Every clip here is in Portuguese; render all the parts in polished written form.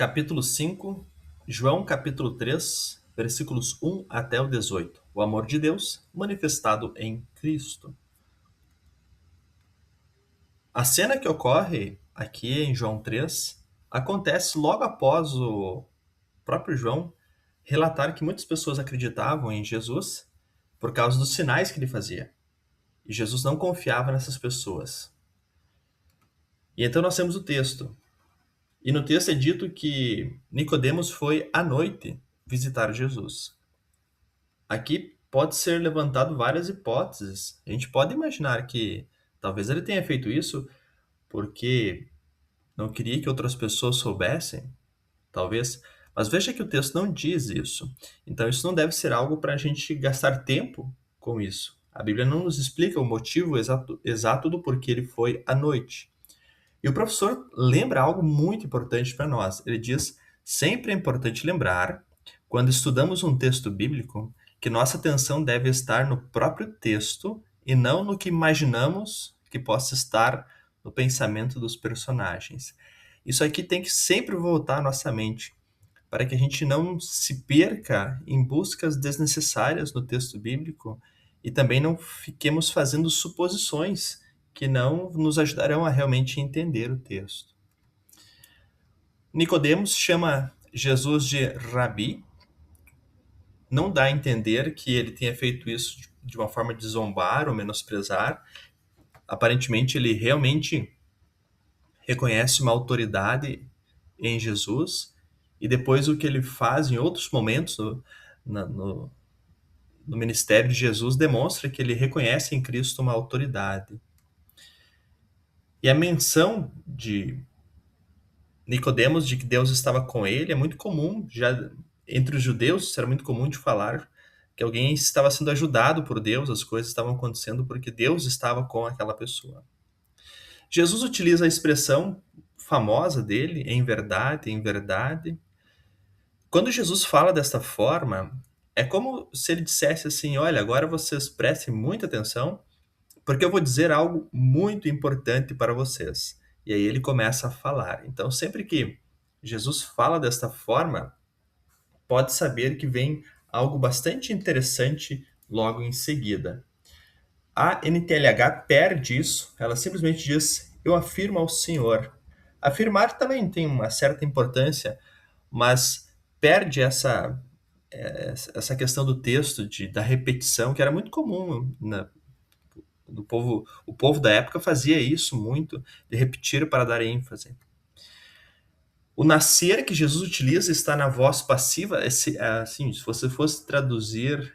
Capítulo 5, João capítulo 3, versículos 1 até o 18. O amor de Deus manifestado em Cristo. A cena que ocorre aqui em João 3 acontece logo após o próprio João relatar que muitas pessoas acreditavam em Jesus por causa dos sinais que ele fazia. E Jesus não confiava nessas pessoas. E então nós temos o texto. E no texto é dito que Nicodemos foi à noite visitar Jesus. Aqui pode ser levantado várias hipóteses. A gente pode imaginar que talvez ele tenha feito isso porque não queria que outras pessoas soubessem, talvez. Mas veja que o texto não diz isso. Então isso não deve ser algo para a gente gastar tempo com isso. A Bíblia não nos explica o motivo exato do porquê ele foi à noite. E o professor lembra algo muito importante para nós. Ele diz: sempre é importante lembrar, quando estudamos um texto bíblico, que nossa atenção deve estar no próprio texto e não no que imaginamos que possa estar no pensamento dos personagens. Isso aqui tem que sempre voltar à nossa mente, para que a gente não se perca em buscas desnecessárias no texto bíblico e também não fiquemos fazendo suposições que não nos ajudarão a realmente entender o texto. Nicodemos chama Jesus de Rabi, não dá a entender que ele tenha feito isso de uma forma de zombar ou menosprezar. Aparentemente ele realmente reconhece uma autoridade em Jesus e depois o que ele faz em outros momentos no, no ministério de Jesus demonstra que ele reconhece em Cristo uma autoridade. E a menção de Nicodemos de que Deus estava com ele é muito comum, já entre os judeus isso era muito comum de falar que alguém estava sendo ajudado por Deus, as coisas estavam acontecendo porque Deus estava com aquela pessoa. Jesus utiliza a expressão famosa dele, em verdade, em verdade. Quando Jesus fala desta forma, é como se ele dissesse assim: olha, agora vocês prestem muita atenção, porque eu vou dizer algo muito importante para vocês. E aí ele começa a falar. Então, sempre que Jesus fala desta forma, pode saber que vem algo bastante interessante logo em seguida. A NTLH perde isso, ela simplesmente diz: eu afirmo ao Senhor. Afirmar também tem uma certa importância, mas perde essa questão do texto, da repetição, que era muito comum do povo. O povo da época fazia isso muito, de repetir para dar ênfase. O nascer que Jesus utiliza está na voz passiva. Assim, se você fosse traduzir,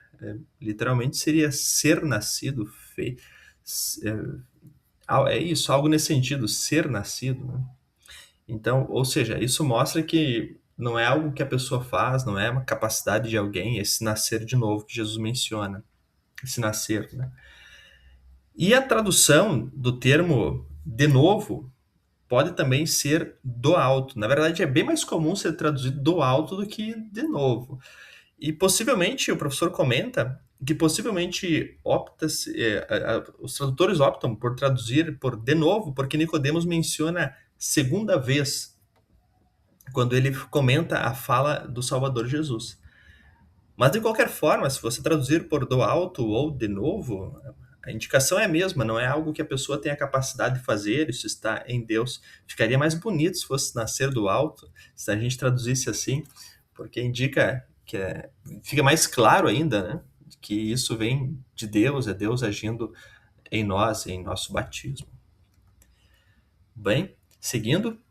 literalmente seria ser nascido. É isso, algo nesse sentido, ser nascido. Né? Então, ou seja, isso mostra que não é algo que a pessoa faz, não é uma capacidade de alguém, esse nascer de novo que Jesus menciona, esse nascer. Né? E a tradução do termo de novo pode também ser do alto. Na verdade, é bem mais comum ser traduzido do alto do que de novo. E possivelmente, o professor comenta que possivelmente os tradutores optam por traduzir por de novo, porque Nicodemos menciona segunda vez, quando ele comenta a fala do Salvador Jesus. Mas de qualquer forma, se você traduzir por do alto ou de novo, a indicação é a mesma, não é algo que a pessoa tem a capacidade de fazer, isso está em Deus. Ficaria mais bonito se fosse nascer do alto, se a gente traduzisse assim, porque indica que fica mais claro ainda, né? Que isso vem de Deus, é Deus agindo em nós, em nosso batismo. Bem, seguindo,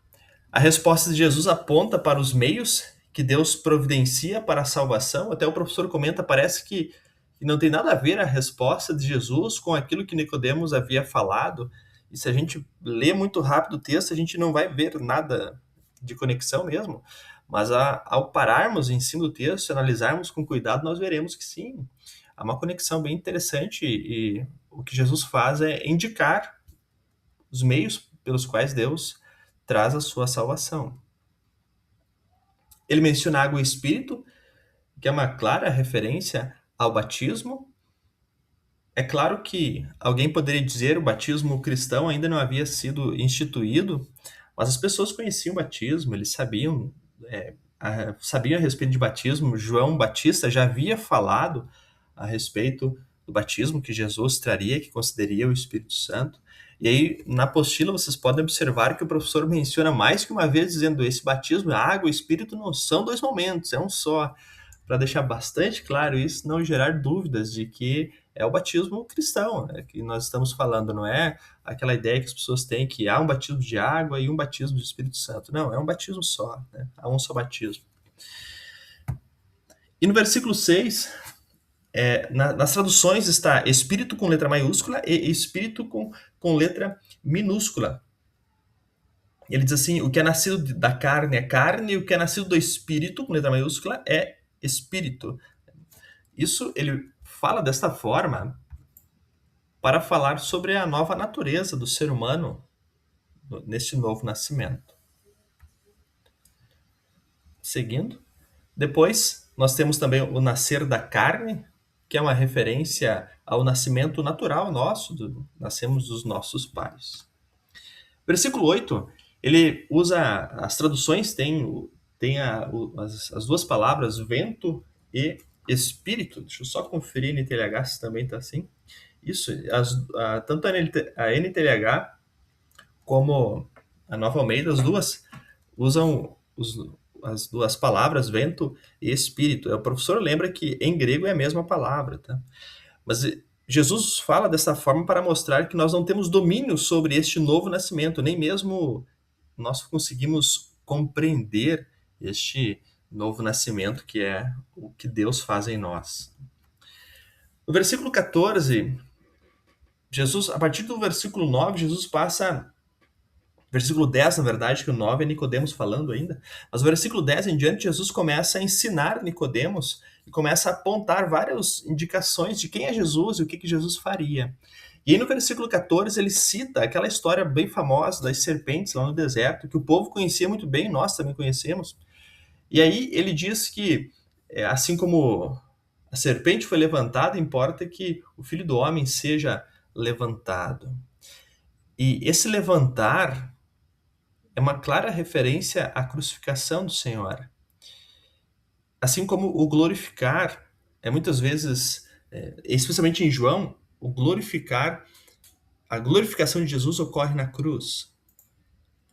a resposta de Jesus aponta para os meios que Deus providencia para a salvação. Até o professor comenta, parece que não tem nada a ver a resposta de Jesus com aquilo que Nicodemos havia falado. E se a gente lê muito rápido o texto, a gente não vai ver nada de conexão mesmo. Mas ao pararmos em cima do texto e analisarmos com cuidado, nós veremos que sim, há uma conexão bem interessante e o que Jesus faz é indicar os meios pelos quais Deus traz a sua salvação. Ele menciona água e espírito, que é uma clara referência ao batismo. É claro que alguém poderia dizer que o batismo cristão ainda não havia sido instituído, mas as pessoas conheciam o batismo, eles sabiam sabiam a respeito de batismo. João Batista já havia falado a respeito do batismo que Jesus traria, que concederia o Espírito Santo. E aí, na apostila, vocês podem observar que o professor menciona mais que uma vez, dizendo: esse batismo, a água e o Espírito não são dois momentos, é um só. Para deixar bastante claro isso, não gerar dúvidas de que é o batismo cristão, né, que nós estamos falando, não é aquela ideia que as pessoas têm que há um batismo de água e um batismo do Espírito Santo. Não, é um batismo só, né? Há um só batismo. E no versículo 6, nas traduções está Espírito com letra maiúscula e Espírito com letra minúscula. Ele diz assim: o que é nascido da carne é carne, e o que é nascido do Espírito, com letra maiúscula, é Espírito. Isso ele fala desta forma para falar sobre a nova natureza do ser humano nesse novo nascimento. Seguindo. Depois, nós temos também o nascer da carne, que é uma referência ao nascimento natural nosso, nascemos dos nossos pais. Versículo 8, ele usa, as traduções tem as duas palavras vento e espírito. Deixa eu só conferir a NTLH se também está assim. Isso, tanto a NTLH como a Nova Almeida, as duas usam as duas palavras, vento e espírito. O professor lembra que em grego é a mesma palavra, tá? Mas Jesus fala dessa forma para mostrar que nós não temos domínio sobre este novo nascimento, nem mesmo nós conseguimos compreender este novo nascimento que é o que Deus faz em nós. No versículo 14, Jesus, a partir do versículo 9, Jesus passa versículo 10, na verdade, que o 9 é Nicodemos falando ainda, mas o versículo 10 em diante, Jesus começa a ensinar Nicodemos e começa a apontar várias indicações de quem é Jesus e o que Jesus faria. E aí no versículo 14 ele cita aquela história bem famosa das serpentes lá no deserto, que o povo conhecia muito bem, nós também conhecemos. E aí ele diz que, assim como a serpente foi levantada, importa que o Filho do Homem seja levantado. E esse levantar é uma clara referência à crucificação do Senhor. Assim como o glorificar, muitas vezes, especialmente em João, a glorificação de Jesus ocorre na cruz.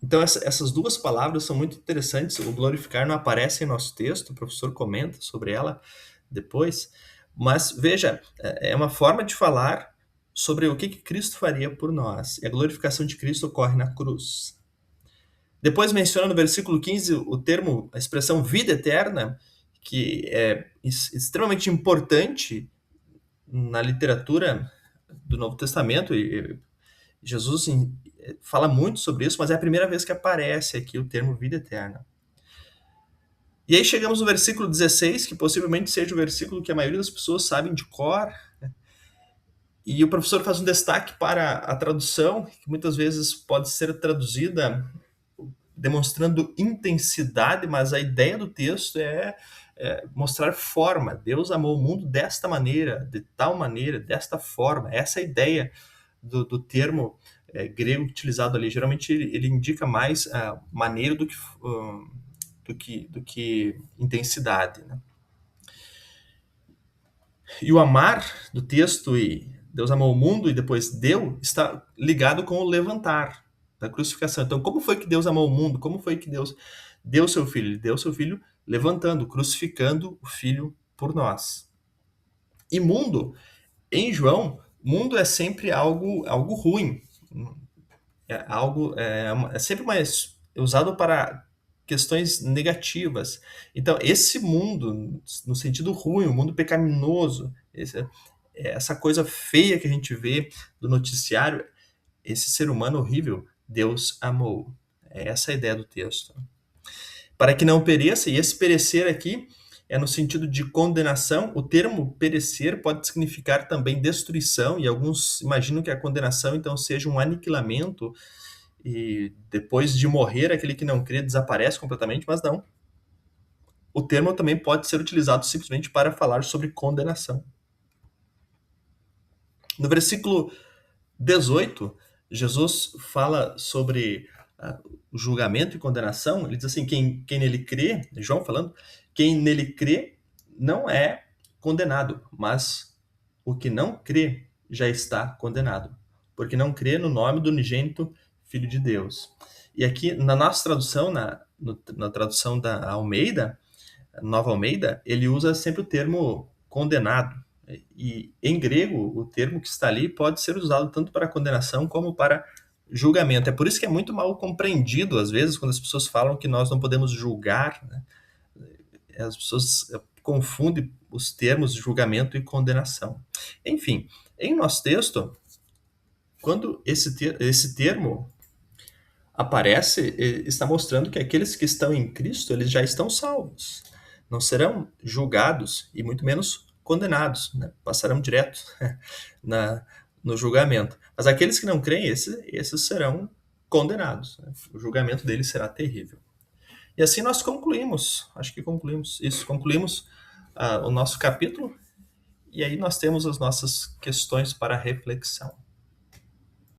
Então essas duas palavras são muito interessantes. O glorificar não aparece em nosso texto, o professor comenta sobre ela depois, mas veja, é uma forma de falar sobre o que Cristo faria por nós. E a glorificação de Cristo ocorre na cruz. Depois menciona no versículo 15 a expressão vida eterna, que é extremamente importante na literatura do Novo Testamento, e Jesus fala muito sobre isso, mas é a primeira vez que aparece aqui o termo vida eterna. E aí chegamos no versículo 16, que possivelmente seja o versículo que a maioria das pessoas sabem de cor, e o professor faz um destaque para a tradução, que muitas vezes pode ser traduzida demonstrando intensidade, mas a ideia do texto é mostrar forma. Deus amou o mundo desta maneira, de tal maneira, desta forma. Essa é a ideia do termo grego utilizado ali. Geralmente ele indica mais maneira do que intensidade, né? E o amar do texto, e Deus amou o mundo e depois deu, está ligado com o levantar da crucificação. Então, como foi que Deus amou o mundo? Como foi que Deus deu seu filho? Ele deu seu filho levantando, crucificando o filho por nós. E mundo, em João, mundo é sempre algo ruim. É sempre usado para questões negativas. Então, esse mundo, no sentido ruim, o mundo pecaminoso, essa coisa feia que a gente vê do noticiário, esse ser humano horrível, Deus amou. É essa a ideia do texto. Para que não pereça, e esse perecer aqui é no sentido de condenação. O termo perecer pode significar também destruição, e alguns imaginam que a condenação então seja um aniquilamento, e depois de morrer, aquele que não crê desaparece completamente, mas não. O termo também pode ser utilizado simplesmente para falar sobre condenação. No versículo 18, Jesus fala sobre o julgamento e condenação, ele diz assim, quem nele crê, João falando, quem nele crê não é condenado, mas o que não crê já está condenado, porque não crê no nome do unigênito Filho de Deus. E aqui, na nossa tradução, na tradução da Almeida, Nova Almeida, ele usa sempre o termo condenado. E em grego, o termo que está ali pode ser usado tanto para condenação como para julgamento. É por isso que é muito mal compreendido, às vezes, quando as pessoas falam que nós não podemos julgar, né? As pessoas confundem os termos julgamento e condenação. Enfim, em nosso texto, quando esse termo aparece, está mostrando que aqueles que estão em Cristo, eles já estão salvos. Não serão julgados e muito menos condenados, né? Passarão direto na, no julgamento. Mas aqueles que não creem, esses serão condenados, né? O julgamento deles será terrível. E assim nós concluímos, acho que concluímos isso, concluímos o nosso capítulo, e aí nós temos as nossas questões para reflexão.